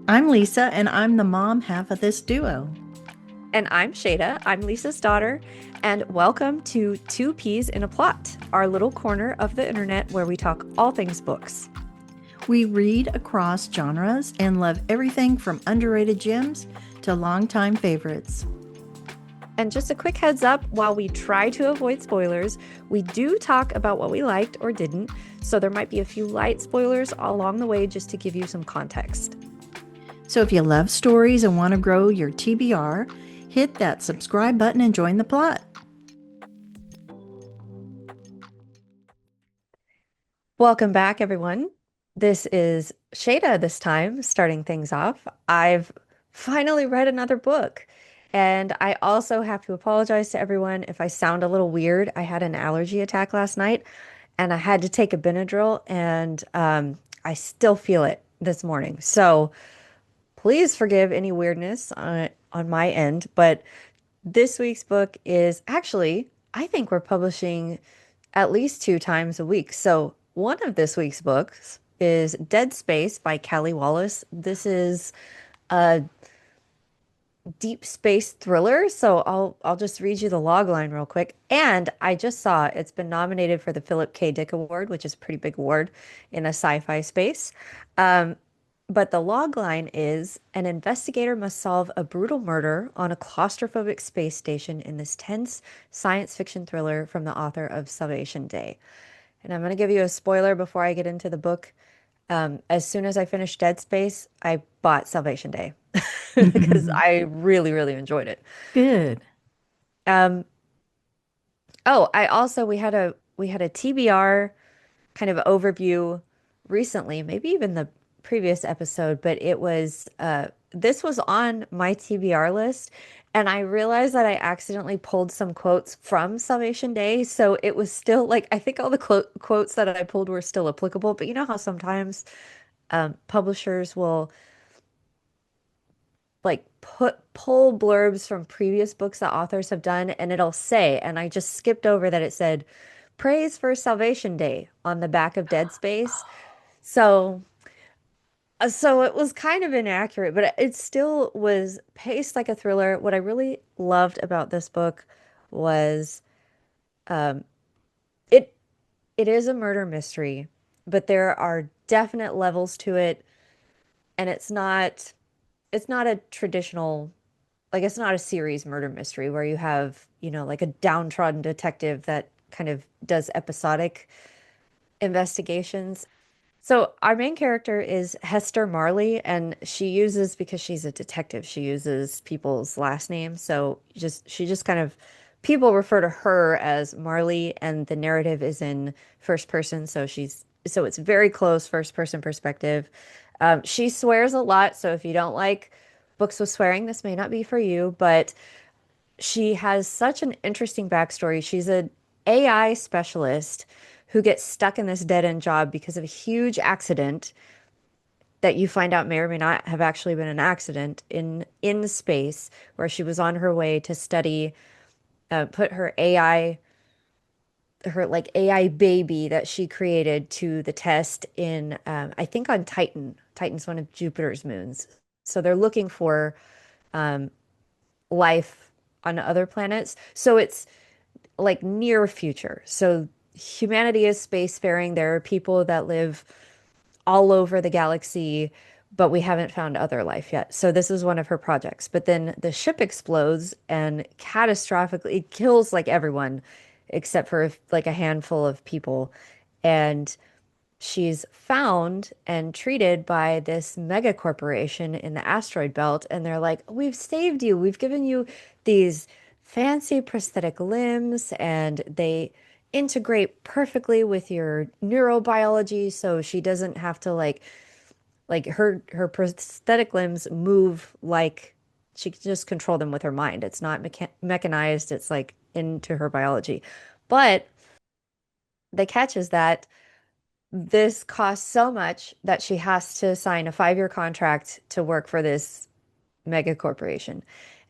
I'm Lisa, and I'm the mom half of this duo. And I'm Shada. I'm Lisa's daughter. And welcome to Two Peas in a Plot, our little corner of the internet where we talk all things books. We read across genres and love everything from underrated gems to longtime favorites. And just a quick heads up while we try to avoid spoilers, we do talk about what we liked or didn't. So there might be a few light spoilers along the way just to give you some context. So if you love stories and want to grow your TBR, hit that subscribe button and join the plot. Welcome back, everyone. This is Shada this time, starting things off. I've finally read another book. And I also have to apologize to everyone if I sound a little weird. I had an allergy attack last night and I had to take a Benadryl, and I still feel it this morning. So please forgive any weirdness on my end. But this week's book is actually, I think we're publishing at least two times a week. So one of this week's books is Dead Space by Kali Wallace. This is a deep space thriller. So I'll just read you the log line real quick. And I just saw it's been nominated for the Philip K. Dick Award, which is a pretty big award in a sci-fi space. Um, but the log line is an investigator must solve a brutal murder on a claustrophobic space station in this tense science fiction thriller from the author of Salvation Day. And I'm going to give you a spoiler before I get into the book. As soon as I finished Dead Space, I bought Salvation Day because I really, really enjoyed it. Good. Um, oh, I also we had a TBR kind of overview recently, maybe even the previous episode, but it was this was on my TBR list, and I realized that I accidentally pulled some quotes from Salvation Day, so it was still like I think all the quotes that I pulled were still applicable, but you know how sometimes publishers will like put pull blurbs from previous books that authors have done, and it'll say, and I just skipped over that it said praise for Salvation Day on the back of Dead Space. So so it was kind of inaccurate, but it still was paced like a thriller. What I really loved about this book was um it it is a murder mystery, but there are definite levels to it, and it's not a traditional, like it's not a series murder mystery where you have, like a downtrodden detective that kind of does episodic investigations. So our main character is Hester Marley, and she uses, because she's a detective, she uses people's last names. So she just kind of people refer to her as Marley, and the narrative is in first person. So it's very close first person perspective. She swears a lot, so if you don't like books with swearing, this may not be for you, but she has such an interesting backstory. She's an AI specialist who gets stuck in this dead end job because of a huge accident that you find out may or may not have actually been an accident in space, where she was on her way to study, put her AI, her like AI baby that she created to the test in, I think on Titan. Titan's one of Jupiter's moons. So they're looking for life on other planets. So it's like near future. So humanity is spacefaring. There are people that live all over the galaxy, but we haven't found other life yet. So this is one of her projects. But then the ship explodes and catastrophically it kills like everyone except for like a handful of people. And she's found and treated by this mega corporation in the asteroid belt, and they're like, "We've saved you. We've given you these fancy prosthetic limbs, and they integrate perfectly with your neurobiology, so she doesn't have to like her prosthetic limbs move like she can just control them with her mind. It's not mechanized. It's like into her biology." But the catch is that this costs so much that she has to sign a 5-year contract to work for this mega corporation.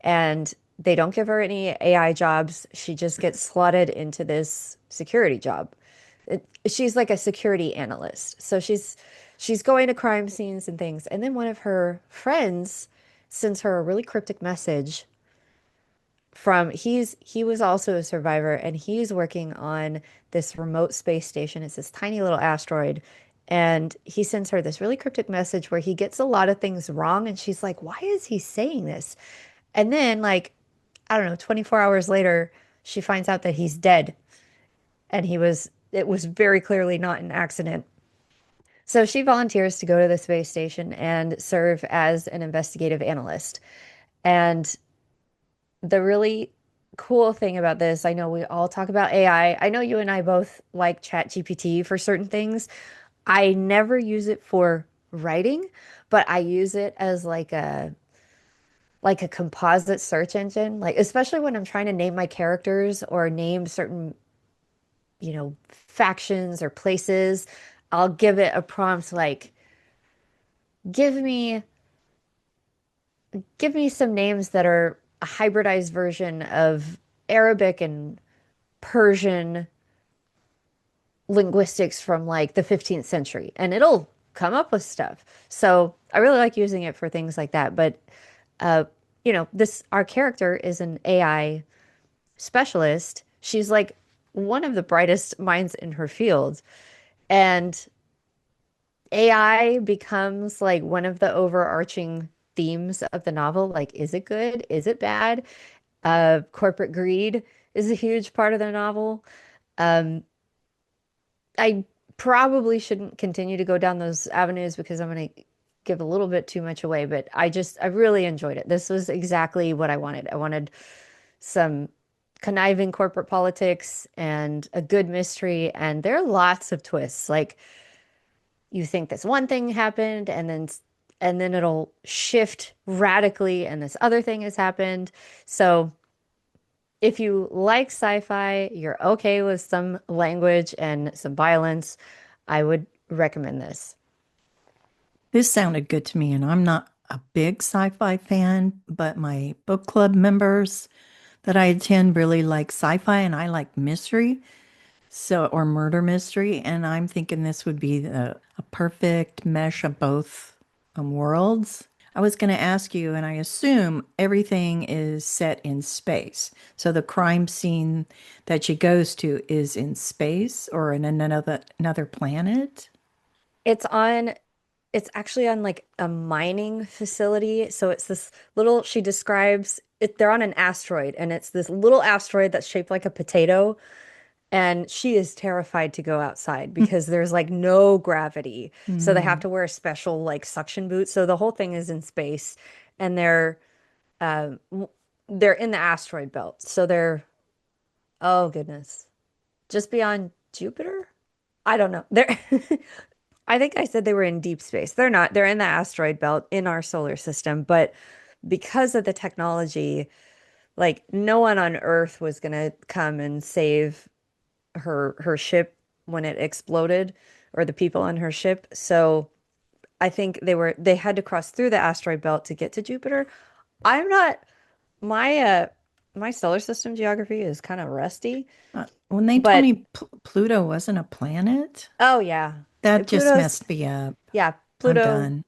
And they don't give her any AI jobs. She just gets slotted into this security job. She's like a security analyst. So she's going to crime scenes and things. And then one of her friends sends her a really cryptic message from he was also a survivor and he's working on this remote space station. It's this tiny little asteroid. And he sends her this really cryptic message where he gets a lot of things wrong. And she's like, why is he saying this? And then, like, I don't know, 24 hours later, she finds out that he's dead. And it was very clearly not an accident. So she volunteers to go to the space station and serve as an investigative analyst. And the really cool thing about this, I know we all talk about AI. I know you and I both like ChatGPT for certain things. I never use it for writing, but I use it as like a composite search engine, like especially when I'm trying to name my characters or name certain, factions or places. I'll give it a prompt like give me give me some names that are a hybridized version of Arabic and Persian linguistics from like the 15th century, and it'll come up with stuff. So I really like using it for things like that. But uh, this our character is an AI specialist. She's like one of the brightest minds in her field, and AI becomes like one of the overarching themes of the novel. Like, is it good? Is it bad? Corporate greed is a huge part of the novel. Um, I probably shouldn't continue to go down those avenues because I'm going to give a little bit too much away, but I really enjoyed it. This was exactly what I wanted. I wanted some conniving corporate politics and a good mystery, and there are lots of twists. Like, you think this one thing happened and then it'll shift radically and this other thing has happened. So if you like sci-fi, you're okay with some language and some violence, I would recommend this. This sounded good to me, and I'm not a big sci-fi fan, but my book club members that I attend really like sci-fi and I like mystery. So, or murder mystery. And I'm thinking this would be a perfect mesh of both worlds. I was going to ask you, and I assume everything is set in space. So the crime scene that she goes to is in space or in another planet. It's on it's actually on like a mining facility. So it's this little she describes it they're on an asteroid and it's this little asteroid that's shaped like a potato. And she is terrified to go outside because there's like no gravity. So they have Mm. to wear special like suction boots. So the whole thing is in space and um they're in the asteroid belt. So they're oh goodness. Just beyond Jupiter? I don't know. They're I think I said they were in deep space. They're not. They're in the asteroid belt in our solar system, but because of the technology, like no one on Earth was gonna come and save her ship when it exploded or the people on her ship. So I think they had to cross through the asteroid belt to get to Jupiter. I'm not my my solar system geography is kind of rusty, When they told but me Pluto wasn't a planet, oh yeah. that just Pluto's messed me up. yeah, I'm Pluto. done.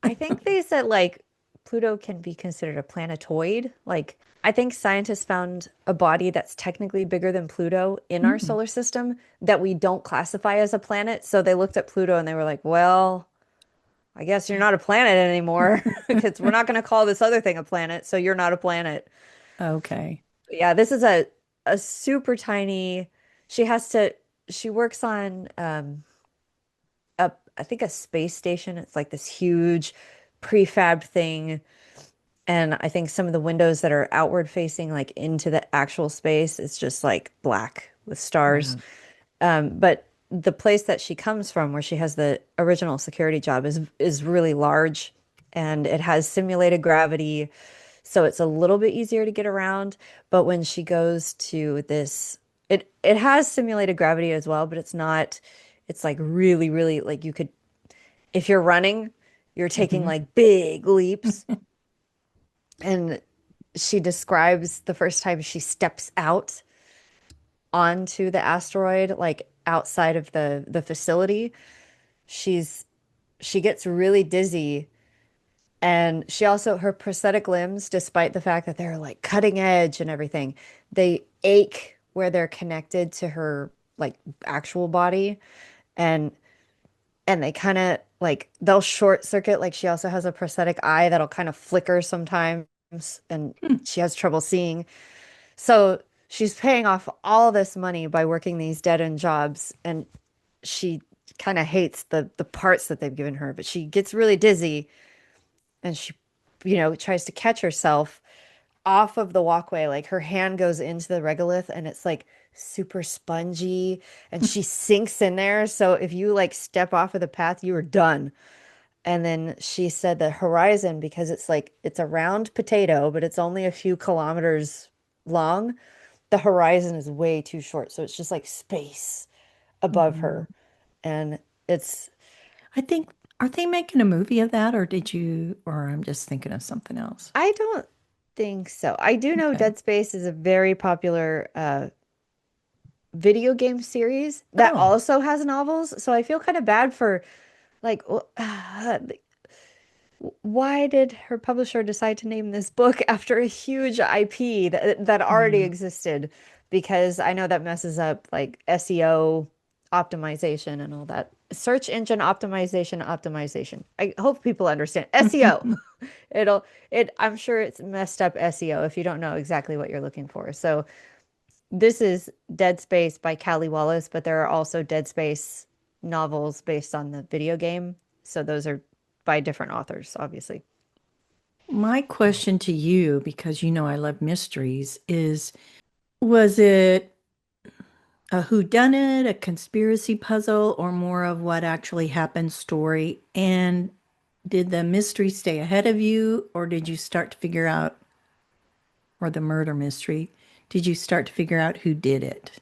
I think they said like Pluto can be considered a planetoid. Like I think scientists found a body that's technically bigger than Pluto in our Mm. solar system that we don't classify as a planet. So they looked at Pluto and they were like, well, I guess you're not a planet anymore because we're not going to call this other thing a planet, so you're not a planet. Okay. Yeah, this is a super tiny. She has to. She works on a I think a space station. It's like this huge prefab thing, and I think some of the windows that are outward facing, like into the actual space, it's just like black with stars. Wow. But the place that she comes from, where she has the original security job, is really large, and it has simulated gravity, so it's a little bit easier to get around. But when she goes to this, it has simulated gravity as well, but it's not. It's like really, really like you could, if you're running, you're taking Hmm. like big leaps. And she describes the first time she steps out onto the asteroid, like outside of the facility. She's she gets really dizzy. And she also, her prosthetic limbs, despite the fact that they're like cutting edge and everything, they ache where they're connected to her like actual body. And they kind of like they'll short circuit. Like she also has a prosthetic eye that'll kind of flicker sometimes, and Hmm. she has trouble seeing. So she's paying off all this money by working these dead end jobs, and she kind of hates the parts that they've given her, but she gets really dizzy and she, tries to catch herself off of the walkway. Like her hand goes into the regolith and it's like super spongy and she sinks in there. So if you like step off of the path, you are done. And then she said the horizon, because it's like it's a round potato, but it's only a few kilometers long. The horizon is way too short. So it's just like space above Mm. her. And it's, I think, are they making a movie of that, or did you, or I'm just thinking of something else? I don't think so. I do know Okay. Dead Space is a very popular video game series that Oh, also has novels. So I feel kind of bad for like, why did her publisher decide to name this book after a huge IP that already yeah. existed? Because I know that messes up like SEO optimization and all that. Search engine optimization. I hope people understand SEO. I'm sure it's messed up SEO if you don't know exactly what you're looking for. So this is Dead Space by Kali Wallace, but there are also Dead Space novels based on the video game. So those are by different authors, obviously. My question to you, because you know I love mysteries, is was it a whodunit, a conspiracy puzzle, or more of what actually happened story? And did the mystery stay ahead of you, or did you start to figure out, or the murder mystery, did you start to figure out who did it?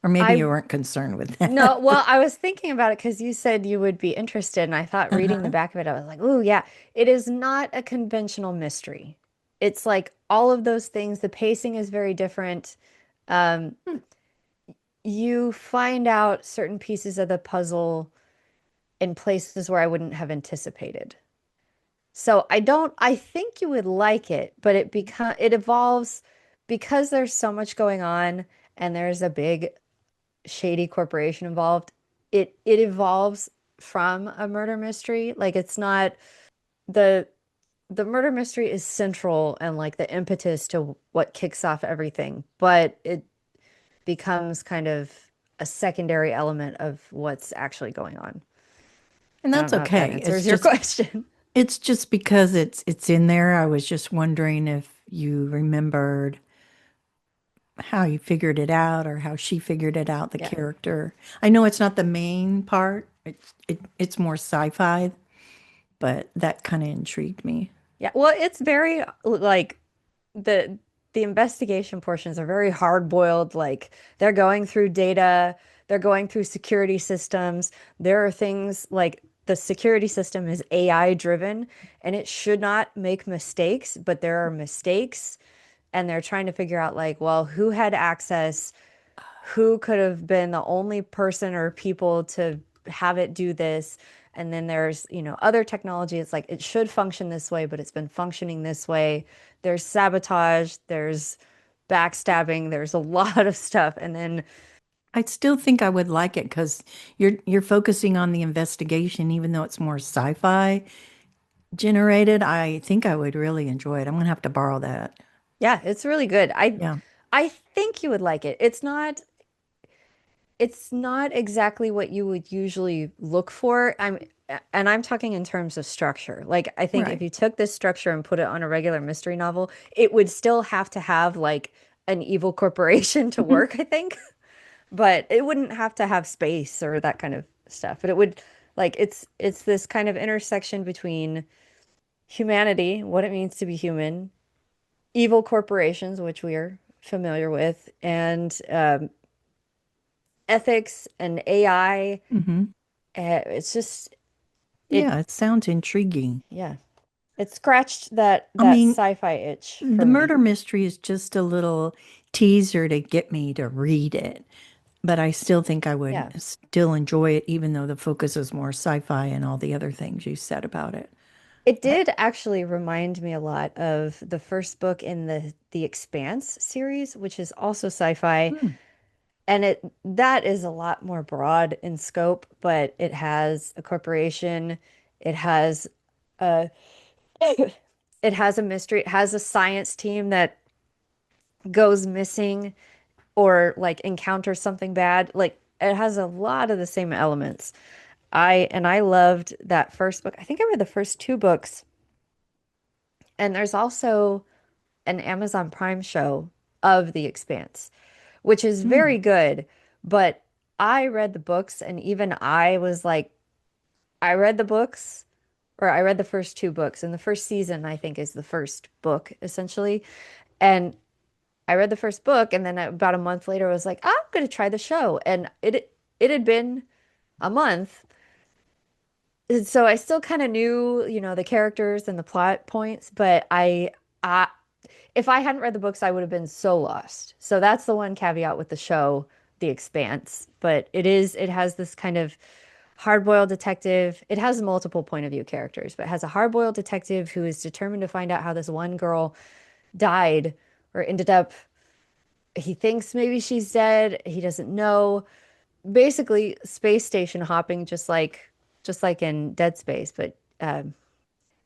Or maybe you I weren't concerned with No, that. well, I was thinking about it because you said you would be interested, and I thought reading the Uh-huh. back of it, I was like, "Ooh, yeah, it is not a conventional mystery. It's like all of those things. The pacing is very different. Um, Hmm. you find out certain pieces of the puzzle in places where I wouldn't have anticipated. So I think you would like it, but it evolves because there's so much going on and there's a big shady corporation involved. It evolves from a murder mystery. Like it's not the the murder mystery is central and like the impetus to what kicks off everything, but it becomes kind of a secondary element of what's actually going on. And I don't that's know if that okay. answers your question. It's just because it's in there. I was just wondering if you remembered how you figured it out or how she figured it out, the Yeah. character. I know it's not the main part. It's more sci-fi, but that kind of intrigued me. Yeah. Well, it's very like the the investigation portions are very hard-boiled. Like they're going through data, they're going through security systems. There are things like the security system is AI driven and it should not make mistakes, but there are mistakes and they're trying to figure out like, well, who had access, who could have been the only person or people to have it do this. And then there's, other technology. It's like it should function this way, but it's been functioning this way. There's sabotage, there's backstabbing, there's a lot of stuff. And then, I still think I would like it because you're focusing on the investigation, even though it's more sci-fi generated. I think I would really enjoy it. I'm gonna have to borrow that. yeah, it's really good. Yeah, I think you would like it. It's not exactly what you would usually look for. I'm talking in terms of structure. Like I think if right. you took this structure and put it on a regular mystery novel, it would still have to have like an evil corporation to work, I think. But it wouldn't have to have space or that kind of stuff. But it would like it's this kind of intersection between humanity, what it means to be human, evil corporations, which we are familiar with, and ethics and AI. Hmm. It's just it Yeah, it sounds intriguing. yeah. It scratched that I that mean, sci-fi itch for the me. murder mystery is just a little teaser to get me to read it. but I still think I Yeah. would still enjoy it, even though the focus is more sci-fi and all the other things you said about it. It But did actually remind me a lot of the first book in the Expanse series, which is also sci-fi, hmm, and it that is a lot more broad in scope, but it has a corporation, it has a it has a mystery, it has a science team that goes missing or like encounters something bad. Like it has a lot of the same elements. I loved that first book. I think I read the first two books, and there's also an Amazon Prime show of The Expanse, which is hmm, very good. But I read the books, and even I was like, I read the books, or I read the first two books, and the first season, I think, is the first book, essentially. And I read the first book, and then about a month later, I was like, I'm going to try the show. And it had been a month. So I still kind of knew, the characters and the plot points, but I if I hadn't read the books, I would have been so lost. So that's the one caveat with the show, The Expanse. But it has this kind of hard-boiled detective. It has multiple point of view characters, but it has a hard-boiled detective who is determined to find out how this one girl died or ended up. He thinks maybe she's dead. He doesn't know. Basically, space station hopping, just like in Dead Space, but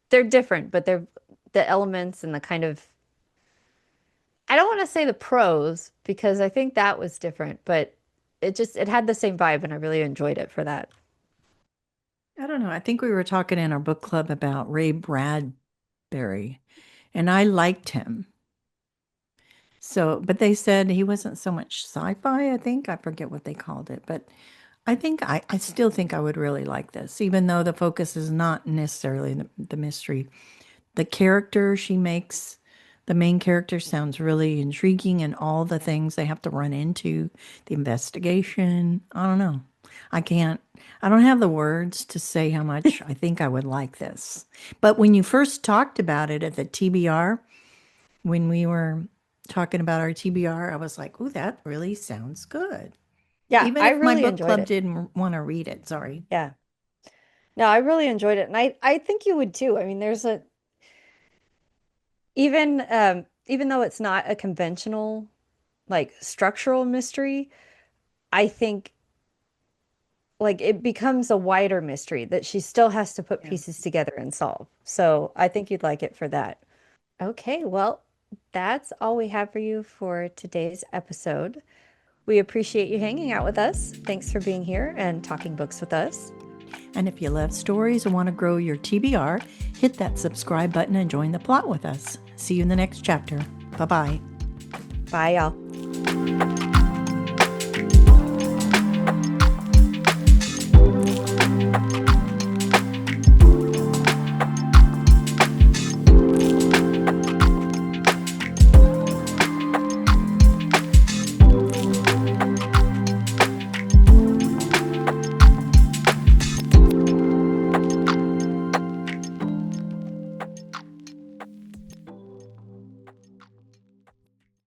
they're different. But they're the elements and the kind of I don't want to say the pros because I think that was different, but it had the same vibe and I really enjoyed it for that. I don't know. I think we were talking in our book club about Ray Bradbury, and I liked him. So, but they said he wasn't so much sci-fi, I think. I forget what they called it, but I still think I would really like this, even though the focus is not necessarily the mystery. The character she makes, the main character sounds really intriguing, and all the things they have to run into, the investigation. I don't know. I can't, I don't have the words to say how much I think I would like this. But when you first talked about it at the TBR, when we were talking about our TBR, I was like, "Ooh, that really sounds good." Yeah, Even I if my really book enjoyed club it. didn't want to read it, sorry. Yeah. No, I really enjoyed it. And I think you would too. I mean, even though it's not a conventional like structural mystery, I think like it becomes a wider mystery that she still has to put Yeah. pieces together and solve. So I think you'd like it for that. Okay, well, that's all we have for you for today's episode. We appreciate you hanging out with us. Thanks for being here and talking books with us. And if you love stories and want to grow your TBR, hit that subscribe button and join the plot with us. See you in the next chapter. Bye bye. Bye, y'all.